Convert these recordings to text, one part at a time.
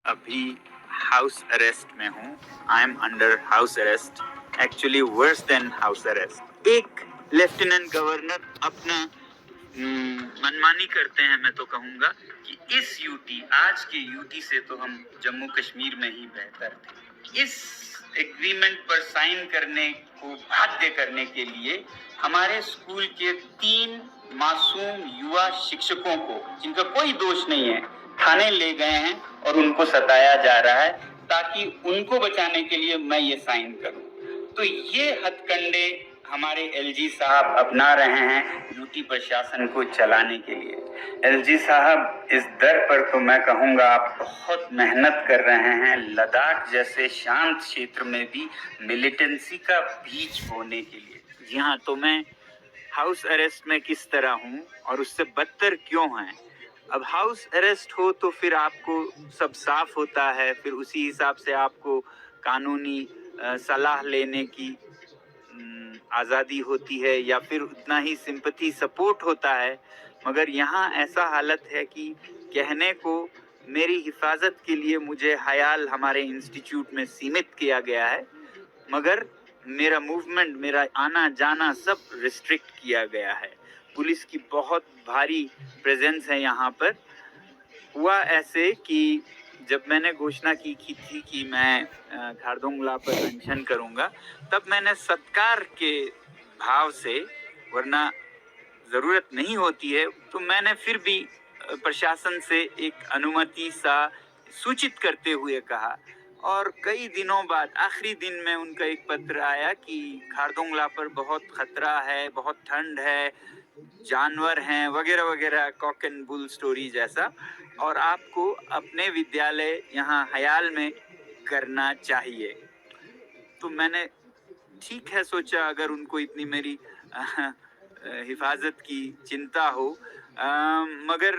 अभी house arrest में हूँ। I am under house arrest, actually worse than house arrest. एक लेफ्टिनेंट गवर्नर अपना मनमानी करते हैं। मैं तो कहूँगा कि इस यूटी, आज के यूटी से तो हम जम्मू कश्मीर में ही बेहतर थे। इस एग्रीमेंट पर साइन करने को बाध्य करने के लिए हमारे स्कूल के 3 मासूम युवा शिक्षकों को, जिनका कोई दोष नहीं है, थाने ले गए हैं और उनको सताया जा रहा है ताकि उनको बचाने के लिए मैं ये साइन करूं। तो ये हथकंडे हमारे एलजी साहब अपना रहे हैं यूटी प्रशासन को चलाने के लिए। एलजी साहब, इस दर पर तो मैं कहूँगा आप बहुत मेहनत कर रहे हैं लद्दाख जैसे शांत क्षेत्र में भी मिलिटेंसी का बीज बोने के लिए। जी हाँ, तो मैं हाउस अरेस्ट में किस तरह हूँ और उससे बदतर क्यों है। अब हाउस अरेस्ट हो तो फिर आपको सब साफ होता है, फिर उसी हिसाब से आपको कानूनी सलाह लेने की आज़ादी होती है या फिर उतना ही सिंपैथी सपोर्ट होता है। मगर यहाँ ऐसा हालत है कि कहने को मेरी हिफाजत के लिए मुझे हयाल हमारे इंस्टीट्यूट में सीमित किया गया है, मगर मेरा मूवमेंट, मेरा आना जाना सब रिस्ट्रिक्ट किया गया है। पुलिस की बहुत भारी प्रेजेंस है यहाँ पर। हुआ ऐसे कि जब मैंने घोषणा की थी कि मैं खारदुंग पर अनशन करूंगा, तब मैंने सत्कार के भाव से, वरना जरूरत नहीं होती है, तो मैंने फिर भी प्रशासन से एक अनुमति सा सूचित करते हुए कहा। और कई दिनों बाद आखिरी दिन में उनका एक पत्र आया कि खारदुंगला पर बहुत खतरा है, बहुत ठंड है, जानवर हैं वगैरह वगैरह, कॉक एंड बुल स्टोरी जैसा, और आपको अपने विद्यालय यहाँ हयाल में करना चाहिए। तो मैंने ठीक है सोचा, अगर उनको इतनी मेरी हिफाजत की चिंता हो, मगर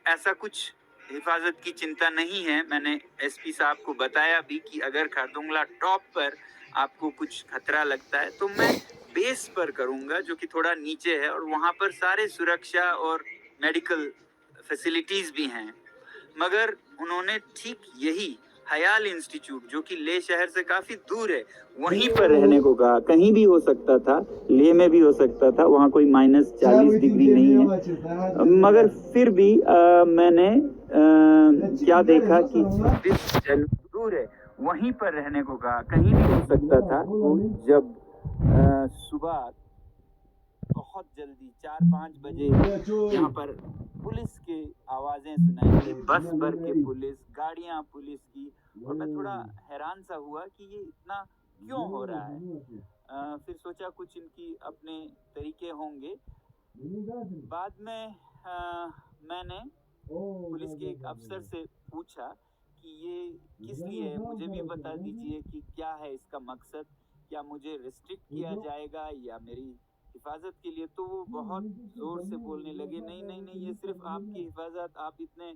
ऐसा कुछ हिफाजत की चिंता नहीं है। मैंने एसपी साहब को बताया भी कि अगर खारदुंगला टॉप पर आपको कुछ खतरा लगता है तो मैं बेस पर करूंगा, जो कि थोड़ा नीचे है, और वहां पर सारे सुरक्षा और मेडिकल फैसिलिटीज भी हैं। मगर उन्होंने ठीक यही हयाल इंस्टीट्यूट, जो कि लेह शहर से काफी दूर है, वहीं पर रहने को कहा। कहीं भी हो सकता था, लेह में भी हो सकता था, वहाँ कोई -40 डिग्री नहीं है। मगर फिर भी मैंने क्या देखा कि 26 जन दूर है, वहीं पर रहने को कहा। कहीं भी हो सकता था। तो जब सुबह बहुत जल्दी 4-5 बजे यहाँ पर पुलिस की आवाजें सुनाई दी, बस भर के पुलिस, गाड़ियां पुलिस की, और मैं थोड़ा हैरान सा हुआ कि ये इतना क्यों हो रहा है। फिर सोचा कुछ इनकी अपने तरीके होंगे। बाद में मैंने पुलिस के एक अफसर से पूछा कि ये किस लिए है, मुझे भी बता दीजिए कि क्या है इसका मकसद, क्या मुझे रिस्ट्रिक्ट किया जाएगा या मेरी हिफाजत के लिए। तो वो बहुत जोर से बोलने लगे, नहीं नहीं नहीं, ये सिर्फ आपकी हिफाजत, आप इतने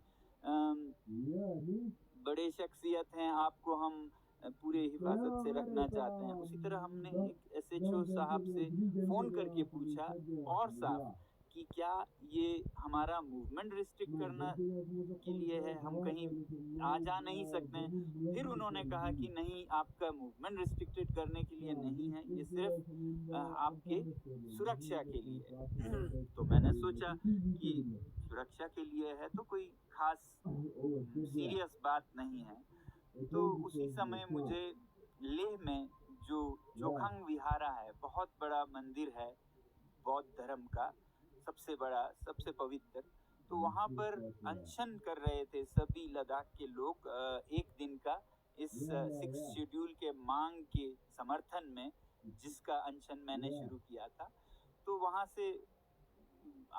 बड़े शख्सियत हैं, आपको हम पूरे हिफाजत से रखना चाहते हैं। उसी तरह हमने एक एसएचओ साहब से फोन करके पूछा और साहब कि क्या ये हमारा मूवमेंट रिस्ट्रिक्ट करना के लिए है, हम कहीं आ जा नहीं सकते हैं। फिर उन्होंने कहा कि नहीं, आपका मूवमेंट रिस्ट्रिक्टेड करने के लिए नहीं है, ये सिर्फ आपके सुरक्षा के लिए। तो मैंने सोचा कि सुरक्षा के लिए है तो कोई खास सीरियस बात नहीं है। तो उसी समय मुझे लेह में जो जोखंग विहारा है, बहुत बड़ा मंदिर है बौद्ध धर्म का, सबसे बड़ा, सबसे पवित्र, तो वहां पर अनशन कर रहे थे सभी लद्दाख के लोग एक दिन का, इस 6 शेड्यूल के मांग के समर्थन में, जिसका अनशन मैंने शुरू किया था। तो वहां से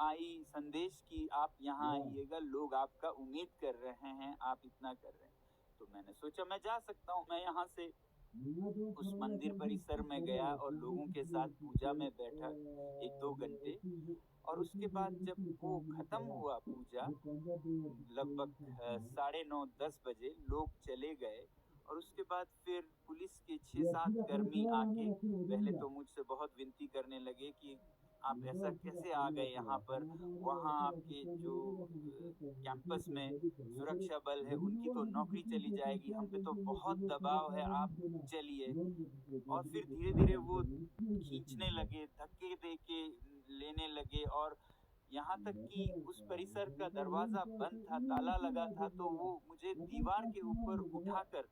आई संदेश कि आप यहाँ आइएगा, लोग आपका उम्मीद कर रहे हैं, आप इतना कर रहे हैं। तो मैंने सोचा मैं जा सकता हूँ। मैं यहाँ से उस मंदिर परिसर में गया और लोगों के साथ पूजा में बैठा 1-2 घंटे, और उसके बाद जब वो खत्म हुआ पूजा, लगभग 9:30-10 बजे लोग चले गए, और उसके बाद फिर पुलिस के 6-7 कर्मी आके पहले तो मुझसे बहुत विनती करने लगे कि आप ऐसा कैसे आ गए यहाँ पर? वहाँ आपके जो कैंपस में सुरक्षा बल है उनकी तो नौकरी चली जाएगी, हम पे तो बहुत दबाव है, आप चलिए। और फिर धीरे-धीरे वो खींचने लगे, धक्के दे के लेने लगे और यहाँ तक कि उस परिसर का दरवाज़ा बंद था, ताला लगा था, तो वो मुझे दीवार के ऊपर उठाकर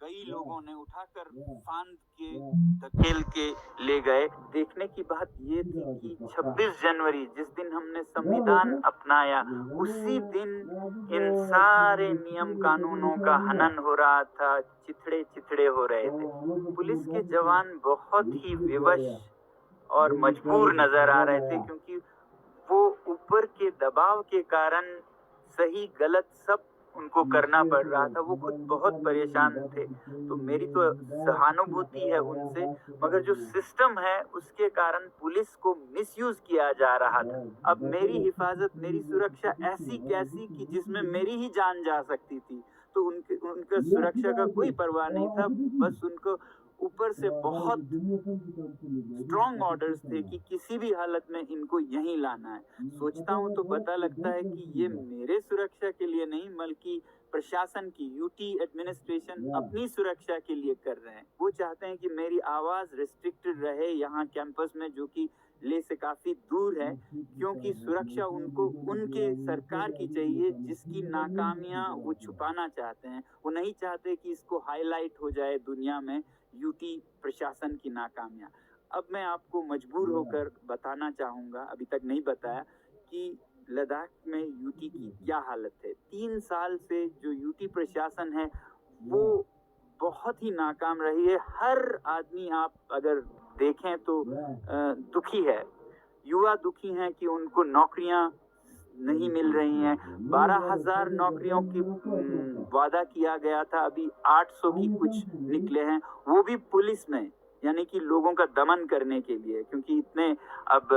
कई लोगों ने उठाकर फांद के धकेल के ले गए। देखने की बात ये थी कि 26 जनवरी जिस दिन हमने संविधान अपनाया, उसी दिन इन सारे नियम कानूनों का हनन हो रहा था, चिथड़े-चिथड़े हो रहे थे। पुलिस के जवान बहुत ही विवश और मजबूर नज़र आ रहे थे क्योंकि वो ऊपर के दबाव के कारण सही गलत सब उनको करना पड़ रहा था, वो खुद बहुत परेशान थे। तो मेरी तो सहानुभूति है उनसे, मगर जो सिस्टम है उसके कारण पुलिस को मिसयूज़ किया जा रहा था। अब मेरी हिफाज़त, मेरी सुरक्षा ऐसी कैसी कि जिसमें मेरी ही जान जा सकती थी। तो उनका सुरक्षा का कोई परवाह नहीं था, बस उनको ऊपर से बहुत स्ट्रॉन्ग ऑर्डर्स थे कि किसी भी हालत में इनको यहीं लाना है। सोचता हूँ तो पता लगता है कि ये मेरे सुरक्षा के लिए नहीं बल्कि प्रशासन की, यूटी एडमिनिस्ट्रेशन अपनी सुरक्षा के लिए कर रहे हैं। वो चाहते हैं कि मेरी आवाज़ रिस्ट्रिक्टेड रहे यहाँ कैंपस में, जो कि ले से काफ़ी दूर है, क्योंकि सुरक्षा उनको उनके सरकार की चाहिए जिसकी नाकामियाँ वो छुपाना चाहते हैं। वो नहीं चाहते कि इसको हाईलाइट हो जाए दुनिया में यूटी प्रशासन की नाकामियाँ। अब मैं आपको मजबूर होकर बताना चाहूँगा, अभी तक नहीं बताया, कि लद्दाख में यूटी की क्या हालत है। 3 साल से जो यूटी प्रशासन है वो बहुत ही नाकाम रही है। हर आदमी आप अगर देखें तो दुखी है। युवा दुखी हैं कि उनको नौकरियां नहीं मिल रही हैं। 12,000 नौकरियों की वादा किया गया था, अभी 800 की कुछ निकले हैं, वो भी पुलिस में, यानी कि लोगों का दमन करने के लिए, क्योंकि इतने अब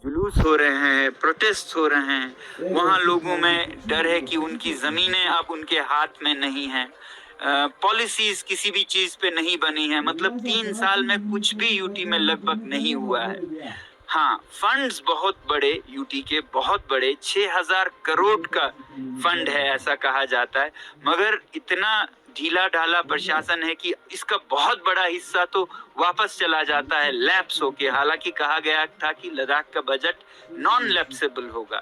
जुलूस हो रहे हैं, प्रोटेस्ट हो रहे हैं, वहाँ लोगों में डर है कि उनकी ज़मीनें अब उनके हाथ में नहीं हैं। पॉलिसीज किसी भी चीज़ पे नहीं बनी है, मतलब 3 साल में कुछ भी यूटी में लगभग नहीं हुआ है। हाँ, फंड्स बहुत बड़े, यूटी के बहुत बड़े, 6,000 करोड़ का फंड है ऐसा कहा जाता है, मगर इतना ढीला ढाला प्रशासन है कि इसका बहुत बड़ा हिस्सा तो वापस चला जाता है लैप्स होके। हालांकि कहा गया था कि लद्दाख का बजट नॉन लैप्सेबल होगा।